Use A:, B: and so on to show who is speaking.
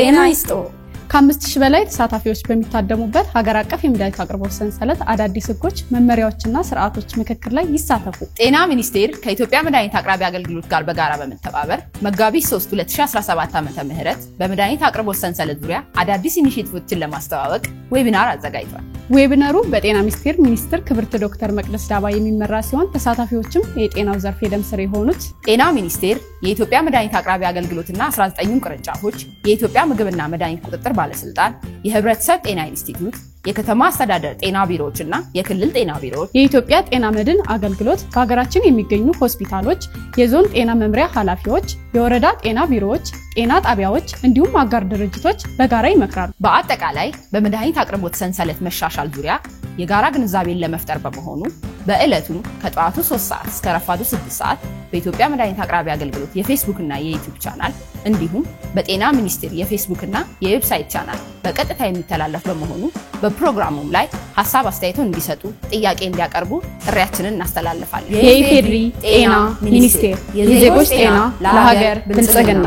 A: ጤና ይስጦ ከ5000 በላይ ተሳታፊዎች በሚታደሙበት ሀገር አቀፍ የመድኃኒት አቅርቦት ሰንሰለት አዳዲስ ህጎች መመሪያዎችና ስርዓቶች ምክክር ላይ ይሳተፉ።
B: ጤና ሚኒስቴር ከኢትዮጵያ መድኃኒት አቅራቢ አገልግሎት ጋር በጋራ በመተባበር መጋቢት 3 2017 ዓ.ም በመድኃኒት አቅርቦት ሰንሰለት ዙሪያ አዳዲስ ኢኒሼቲቮችን ለማስተዋወቅ ዌቢናር አዘጋጅቷል።
A: ዌቢናሩ በጤና ሚኒስቴር ሚኒስትር ክብርት ዶክተር መቅደስ ዳባ የሚመራ ሲሆን ተሳታፊዎችም የጤናው ዘርፍ የደም ስር የሆኑት
B: ጤና ሚኒስቴር፣ የኢትዮጵያ መድኃኒት አቅራቢ አገልግሎትና 19ኙ ቅርንጫፎች፣ የኢትዮጵያ ምግብና መድኃኒት ቁጥጥር ባለስልጣን፣ የህብረተሰብ ጤና ኢንስቲትዩት፣ የከተማ አስተዳደር ጤና ቢሮዎችና የክልል ጤና ቢሮዎች፣
A: የኢትዮጵያ ጤና መድን አገልግሎት፣ በሀገራችን የሚገኙ ሆስፒታሎች፣ የዞን ጤና መምሪያ ኃላፊዎች፣ የወረዳ ጤና ቢሮዎች፣ ጤና ጣቢያዎች እንዲሁም አጋር ድርጅቶች በጋራ ይመክራሉ።
B: በአጠቃላይ በመድኃኒት አቅርቦት ሰንሰለት መሻሻል ዙሪያ የጋራ ግንዛቤን ለመፍጠር በመሆኑ በእለቱ ከጠዋቱ 3 ሰዓት እስከ ረፋዱ 6 ሰዓት በኢትዮጵያ መድኃኒት አቅራቢ አገልግሎት የፌስቡክ እና የዩቲዩብ ቻናል እንዲሁም በጤና ሚኒስቴር የፌስቡክ እና የዌብሳይት ቻናል በቀጥታ የሚተላለፍ በመሆኑ በፕሮግራሙም ላይ ሐሳብ አስተያየቱን እንዲሰጡ ጥያቄ እንዲያቀርቡ ጥሪያችንን እናስተላልፋለን።
A: የኢፌዴሪ ጤና ሚኒስቴር የዜጎች ጤና ለሀገር ብልጽግና